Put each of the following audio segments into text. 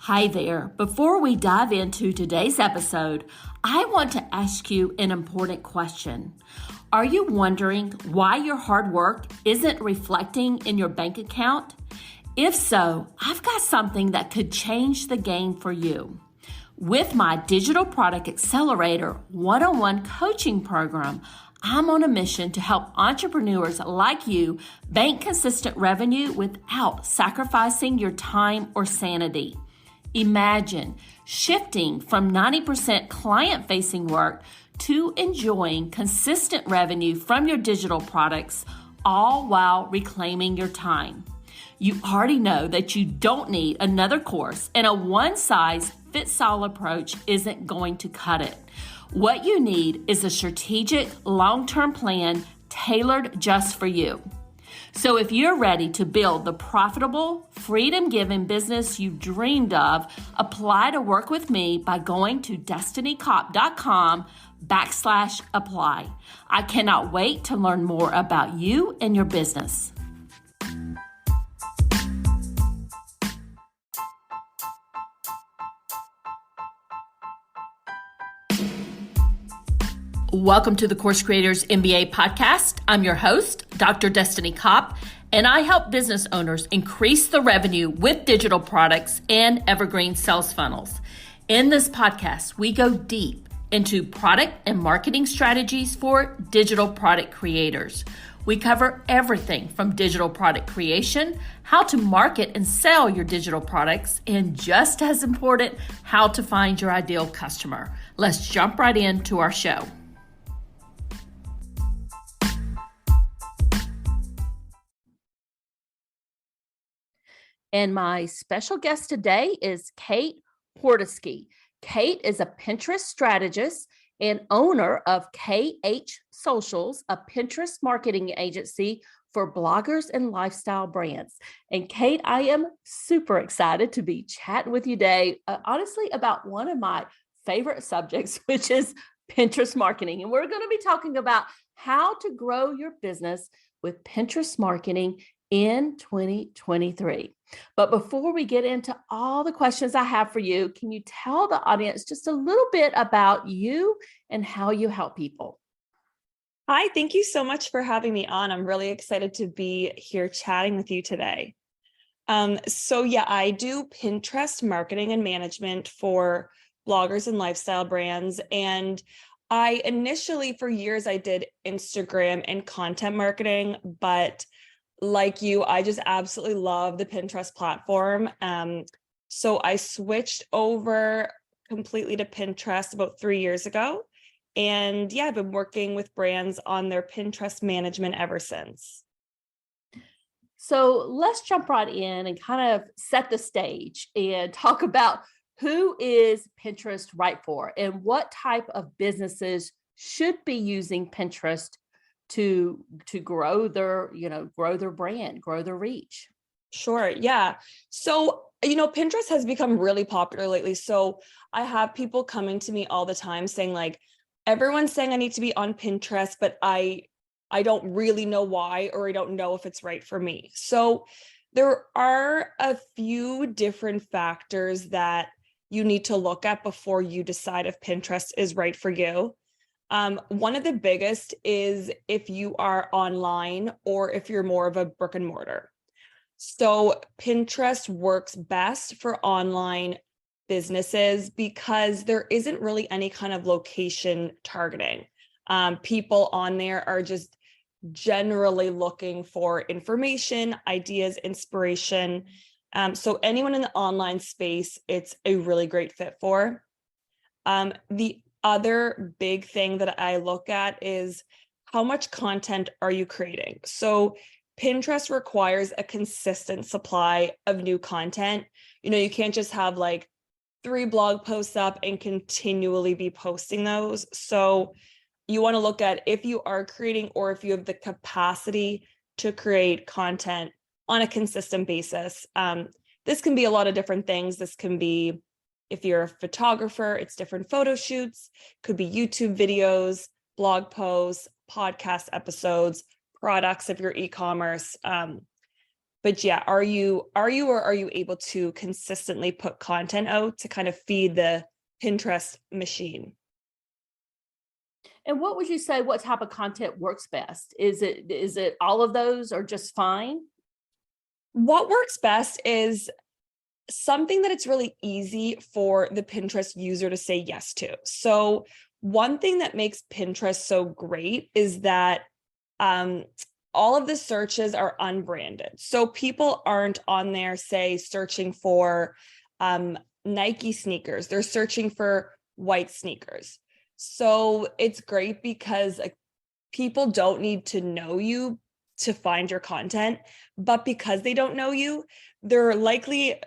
Hi there. Before we dive into today's episode, I want to ask you an important question. Are you wondering why your hard work isn't reflecting in your bank account? If so, I've got something that could change the game for you. With my Digital Product Accelerator one-on-one coaching program, I'm on a mission to help entrepreneurs like you bank consistent revenue without sacrificing your time or sanity. Imagine shifting from 90% client-facing work to enjoying consistent revenue from your digital products, all while reclaiming your time. You already know that you don't need another course, and a one-size-fits-all approach isn't going to cut it. What you need is a strategic, long-term plan tailored just for you. So if you're ready to build the profitable, freedom-giving business you've dreamed of, apply to work with me by going to destinycop.com/apply. I cannot wait to learn more about you and your business. Welcome to the Course Creators MBA podcast. I'm your host, Dr. Destiny Kopp, and I help business owners increase the revenue with digital products and evergreen sales funnels. In this podcast, we go deep into product and marketing strategies for digital product creators. We cover everything from digital product creation, how to market and sell your digital products, and just as important, how to find your ideal customer. Let's jump right into our show. And my special guest today is Kate Portesky. Kate is a Pinterest strategist and owner of KH Socials, a Pinterest marketing agency for bloggers and lifestyle brands. And Kate, I am super excited to be chatting with you today, honestly, about one of my favorite subjects, which is Pinterest marketing. And we're going to be talking about how to grow your business with Pinterest marketing in 2023. But before we get into all the questions I have for you, can you tell the audience just a little bit about you and how you help people? Hi, thank you so much for having me on. I'm really excited to be here chatting with you today. I do Pinterest marketing and management for bloggers and lifestyle brands. And I initially, for years, I did Instagram and content marketing, but like you, I just absolutely love the Pinterest platform. So I switched over completely to Pinterest about 3 years ago. And I've been working with brands on their Pinterest management ever since. So let's jump right in and kind of set the stage and talk about who is Pinterest right for and what type of businesses should be using Pinterest to grow their brand, grow their reach. Sure. Yeah. So, Pinterest has become really popular lately. So I have people coming to me all the time saying like, everyone's saying I need to be on Pinterest, but I don't really know why, or I don't know if it's right for me. So there are a few different factors that you need to look at before you decide if Pinterest is right for you. One of the biggest is if you are online or if you're more of a brick and mortar. So Pinterest works best for online businesses because there isn't really any kind of location targeting. People on there are just generally looking for information, ideas, inspiration. So anyone in the online space, it's a really great fit for. The other big thing that I look at is how much content are you creating? So Pinterest requires a consistent supply of new content. You can't just have like 3 blog posts up and continually be posting those. So you want to look at if you are creating or if you have the capacity to create content on a consistent basis. This can be a lot of different things. This can be, if you're a photographer, it's different photo shoots, could be YouTube videos, blog posts, podcast episodes, products if you're e-commerce. But yeah, are you able to consistently put content out to kind of feed the Pinterest machine? And what would you say, what type of content works best? Is it all of those or just fine? What works best is something that it's really easy for the Pinterest user to say yes to. So one thing that makes Pinterest so great is that um, all of the searches are unbranded. So people aren't on there, say, searching for Nike sneakers. They're searching for white sneakers. So it's great because like, people don't need to know you to find your content, but because they don't know you, they're likely,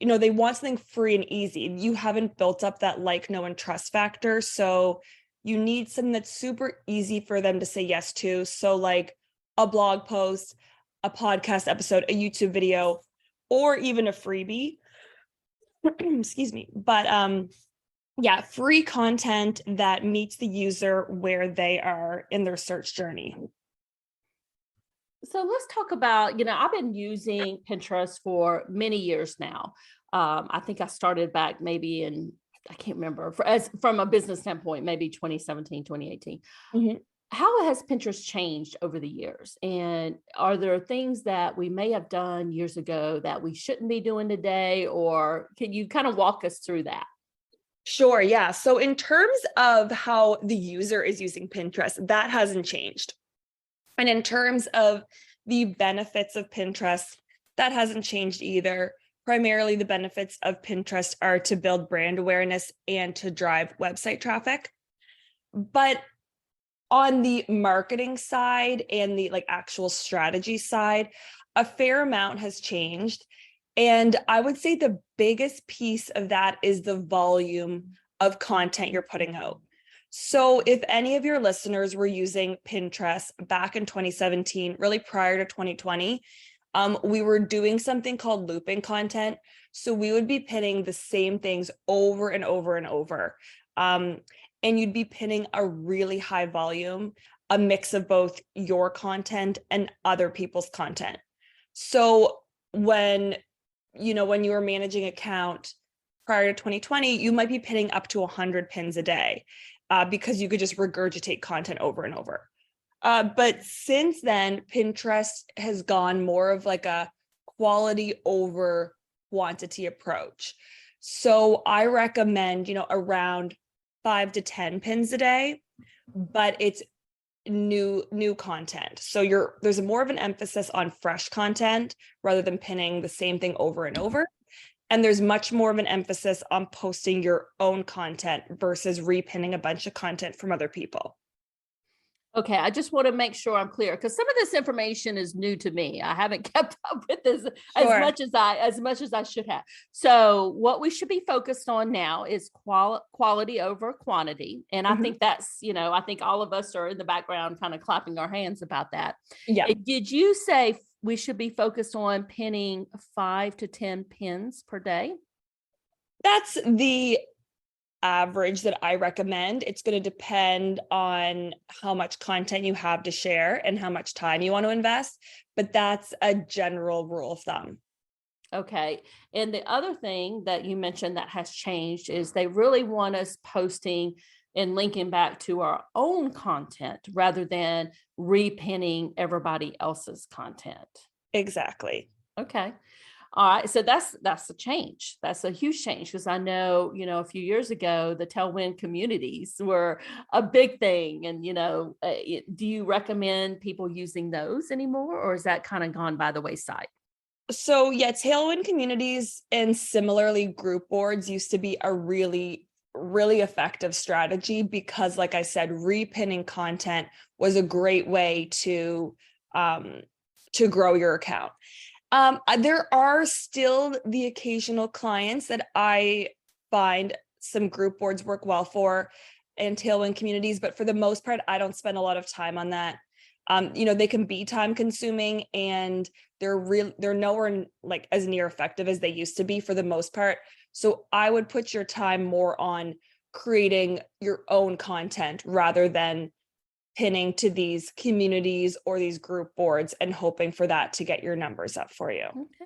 they want something free and easy. You haven't built up that like, know, and trust factor. So you need something that's super easy for them to say yes to. So like a blog post, a podcast episode, a YouTube video, or even a freebie. Excuse me. But yeah, free content that meets the user where they are in their search journey. So let's talk about, I've been using Pinterest for many years now. I think I started back maybe I can't remember, from a business standpoint, maybe 2017, 2018. Mhm. How has Pinterest changed over the years? And are there things that we may have done years ago that we shouldn't be doing today? Or can you kind of walk us through that? Sure, yeah. So in terms of how the user is using Pinterest, that hasn't changed. And in terms of the benefits of Pinterest, that hasn't changed either. Primarily, the benefits of Pinterest are to build brand awareness and to drive website traffic. But on the marketing side and the like actual strategy side, a fair amount has changed. And I would say the biggest piece of that is the volume of content you're putting out. So if any of your listeners were using Pinterest back in 2017, really prior to 2020, we were doing something called looping content. So we would be pinning the same things over and over and over. And you'd be pinning a really high volume, a mix of both your content and other people's content. So when you were managing account prior to 2020, you might be pinning up to 100 pins a day because you could just regurgitate content over and over. But since then, Pinterest has gone more of like a quality over quantity approach. So I recommend, around 5 to 10 pins a day, but it's new content. So there's more of an emphasis on fresh content rather than pinning the same thing over and over. And there's much more of an emphasis on posting your own content versus repinning a bunch of content from other people. Okay, I just want to make sure I'm clear because some of this information is new to me. I haven't kept up with this Sure. as much as I should have. So, what we should be focused on now is quality over quantity, and I Mhm. think that's I think all of us are in the background, kind of clapping our hands about that. Yeah. Did you say we should be focused on pinning 5 to 10 pins per day? That's the average that I recommend. It's going to depend on how much content you have to share and how much time you want to invest, but that's a general rule of thumb. Okay. And the other thing that you mentioned that has changed is they really want us posting and linking back to our own content rather than repinning everybody else's content. Exactly. Okay. All right. So that's a change. That's a huge change because I know, a few years ago, the Tailwind communities were a big thing. And, do you recommend people using those anymore, or is that kind of gone by the wayside? So yeah, Tailwind communities and similarly group boards used to be a really, really effective strategy because, like I said, repinning content was a great way to grow your account. There are still the occasional clients that I find some group boards work well for and Tailwind communities, but for the most part, I don't spend a lot of time on that. They can be time consuming and they're nowhere like as near effective as they used to be for the most part. So I would put your time more on creating your own content rather than pinning to these communities or these group boards and hoping for that to get your numbers up for you. Okay.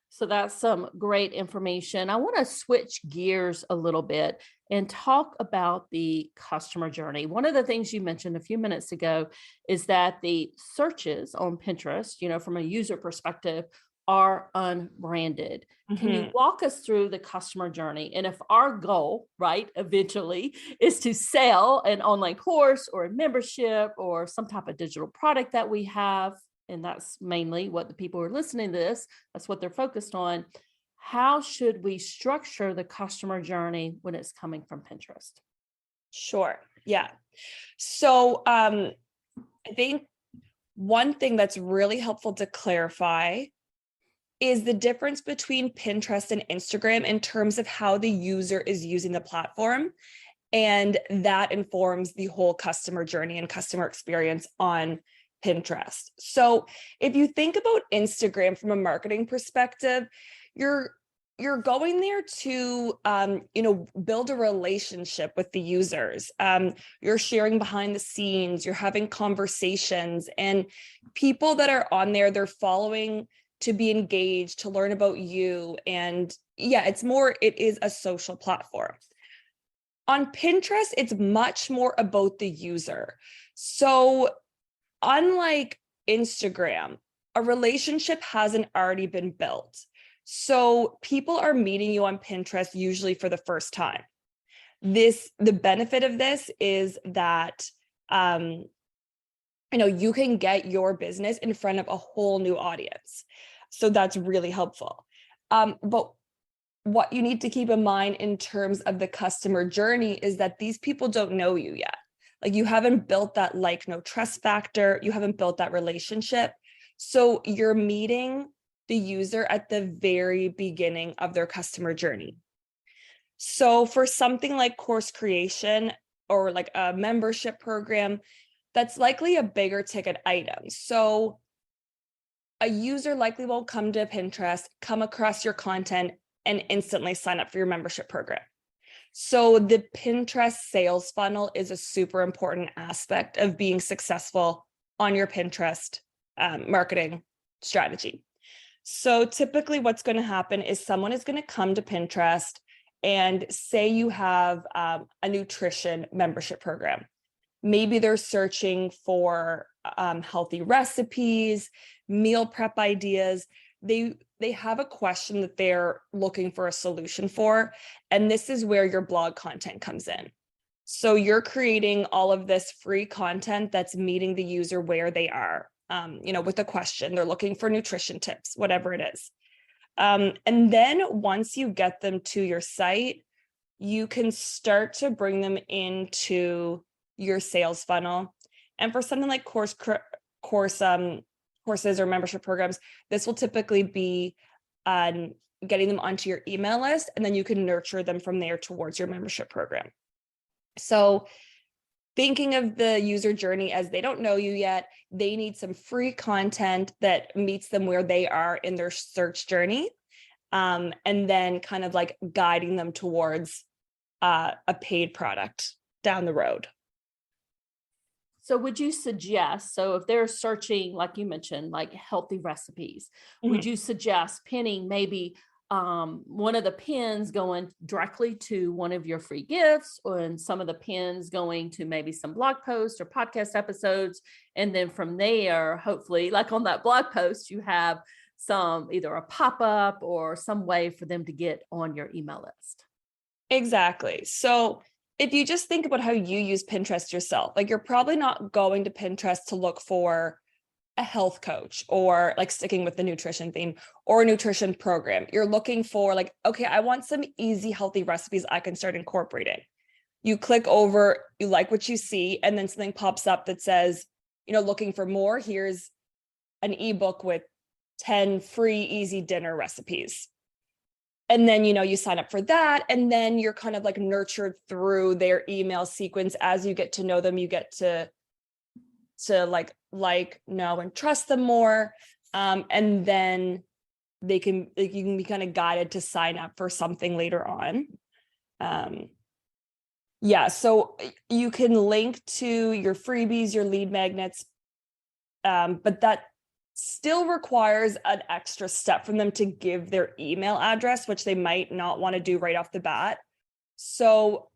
So that's some great information. I want to switch gears a little bit and talk about the customer journey. One of the things you mentioned a few minutes ago is that the searches on Pinterest, from a user perspective, are unbranded. Can you Mhm. walk us through the customer journey? And if our goal, right, eventually is to sell an online course or a membership or some type of digital product that we have, and that's mainly what the people who are listening to this, that's what they're focused on. How should we structure the customer journey when it's coming from Pinterest? Sure. Yeah. So I think one thing that's really helpful to clarify is the difference between Pinterest and Instagram in terms of how the user is using the platform. And that informs the whole customer journey and customer experience on Pinterest. So if you think about Instagram from a marketing perspective, you're going there to build a relationship with the users. You're sharing behind the scenes, you're having conversations, and people that are on there, they're following to be engaged, to learn about you. And yeah, it is a social platform. On Pinterest, it's much more about the user. So unlike Instagram, a relationship hasn't already been built. So people are meeting you on Pinterest usually for the first time. The benefit of this is that you can get your business in front of a whole new audience. So that's really helpful. But what you need to keep in mind in terms of the customer journey is that these people don't know you yet. Like, you haven't built that know, trust factor. You haven't built that relationship. So you're meeting the user at the very beginning of their customer journey. So for something like course creation or like a membership program, that's likely a bigger ticket item. So a user likely won't come to Pinterest, come across your content, and instantly sign up for your membership program. So the Pinterest sales funnel is a super important aspect of being successful on your Pinterest marketing strategy. So typically what's going to happen is someone is going to come to Pinterest and say you have a nutrition membership program. Maybe they're searching for healthy recipes, meal prep ideas. They have a question that they're looking for a solution for, and this is where your blog content comes in. So you're creating all of this free content that's meeting the user where they are, with a question. They're looking for nutrition tips, whatever it is. And then once you get them to your site, you can start to bring them into your sales funnel. And for something like courses or membership programs, this will typically be getting them onto your email list, and then you can nurture them from there towards your membership program. So thinking of the user journey as they don't know you yet, they need some free content that meets them where they are in their search journey, and then kind of like guiding them towards a paid product down the road. So would you suggest, so if they're searching, like you mentioned, like healthy recipes, would you suggest pinning maybe one of the pins going directly to one of your free gifts, and some of the pins going to maybe some blog posts or podcast episodes? And then from there, hopefully, like on that blog post, you have some either a pop-up or some way for them to get on your email list. Exactly. So if you just think about how you use Pinterest yourself, like, you're probably not going to Pinterest to look for a health coach, or like sticking with the nutrition theme, or a nutrition program. You're looking for like, okay, I want some easy, healthy recipes I can start incorporating. You click over, you like what you see, and then something pops up that says, looking for more, here's an ebook with 10 free easy dinner recipes. And then, you sign up for that, and then you're kind of like nurtured through their email sequence. As you get to know them, you get to know and trust them more. And then you can be kind of guided to sign up for something later on. Yeah, so you can link to your freebies, your lead magnets, but that still requires an extra step from them to give their email address, which they might not want to do right off the bat. So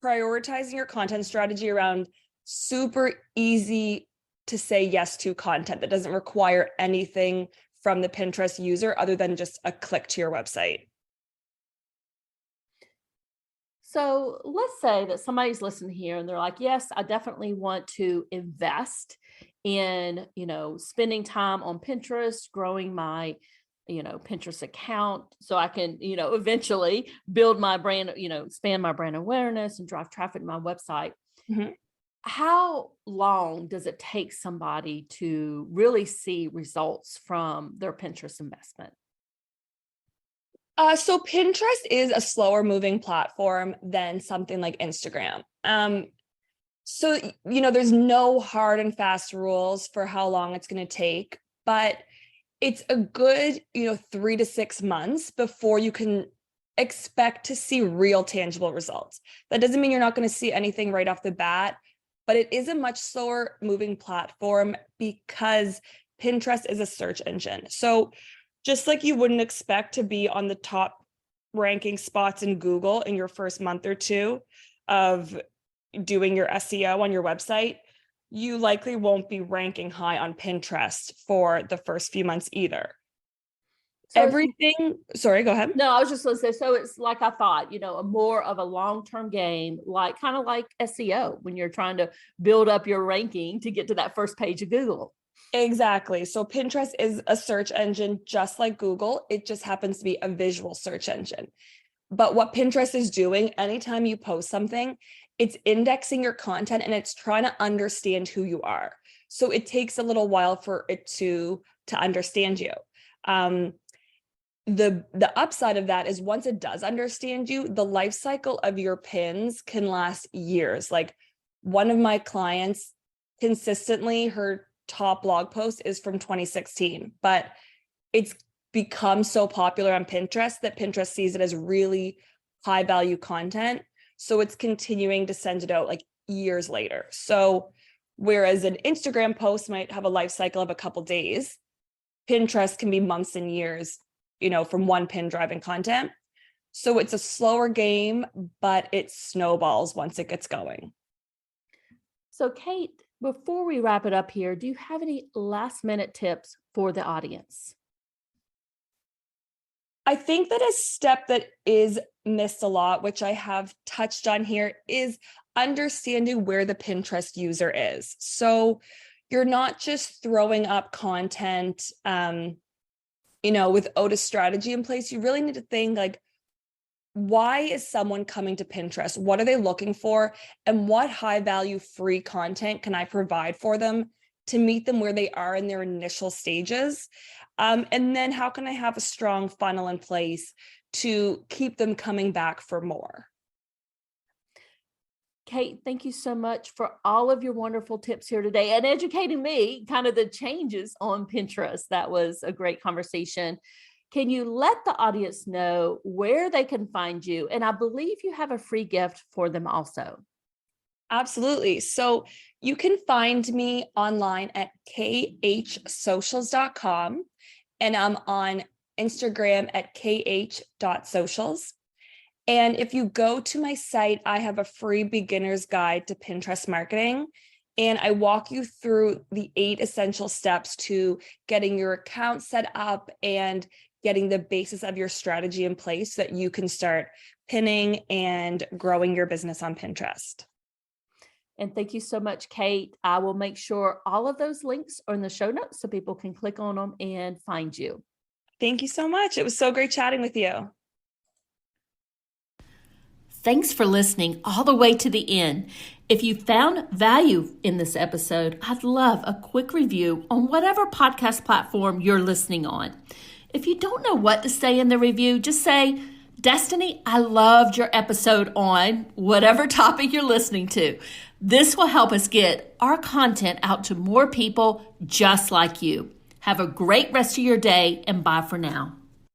prioritizing your content strategy around super easy to say yes to content that doesn't require anything from the Pinterest user other than just a click to your website. So let's say that somebody's listening here and they're like, yes, I definitely want to invest in, spending time on Pinterest, growing my, Pinterest account so I can, eventually build my brand, expand my brand awareness and drive traffic to my website. Mhm. How long does it take somebody to really see results from their Pinterest investment? So Pinterest is a slower moving platform than something like Instagram. So, there's no hard and fast rules for how long it's going to take, but it's a good, 3 to 6 months before you can expect to see real tangible results. That doesn't mean you're not going to see anything right off the bat, but it is a much slower moving platform because Pinterest is a search engine. So just like you wouldn't expect to be on the top ranking spots in Google in your first month or two of doing your SEO on your website, you likely won't be ranking high on Pinterest for the first few months either. So Sorry, go ahead. no, I was just going to say, so it's like I thought, a more of a long-term game, like kind of like SEO when you're trying to build up your ranking to get to that first page of Google. Exactly. So Pinterest is a search engine just like Google. It just happens to be a visual search engine. But what Pinterest is doing, anytime you post something, it's indexing your content and it's trying to understand who you are. So it takes a little while for it to understand you. The upside of that is once it does understand you, the life cycle of your pins can last years. Like one of my clients consistently, her top blog post is from 2016, but it's become so popular on Pinterest that Pinterest sees it as really high value content. So it's continuing to send it out like years later. So whereas an Instagram post might have a life cycle of a couple days, Pinterest can be months and years, from one pin driving content. So it's a slower game, but it snowballs once it gets going. So Kate, before we wrap it up here, do you have any last minute tips for the audience? I think that a step that is missed a lot, which I have touched on here, is understanding where the Pinterest user is. So you're not just throwing up content, without a strategy in place. You really need to think like, why is someone coming to Pinterest? What are they looking for? And what high value free content can I provide for them to meet them where they are in their initial stages? And then how can I have a strong funnel in place to keep them coming back for more? Kate, thank you so much for all of your wonderful tips here today and educating me kind of the changes on Pinterest. That was a great conversation. Can you let the audience know where they can find you? And I believe you have a free gift for them also. Absolutely. So you can find me online at khsocials.com, and I'm on Instagram at kh.socials. And if you go to my site, I have a free beginner's guide to Pinterest marketing. And I walk you through the 8 essential steps to getting your account set up and getting the basis of your strategy in place so that you can start pinning and growing your business on Pinterest. And thank you so much, Kate. I will make sure all of those links are in the show notes so people can click on them and find you. Thank you so much. It was so great chatting with you. Thanks for listening all the way to the end. If you found value in this episode, I'd love a quick review on whatever podcast platform you're listening on. If you don't know what to say in the review, just say, Destiny, I loved your episode on whatever topic you're listening to. This will help us get our content out to more people just like you. Have a great rest of your day and bye for now.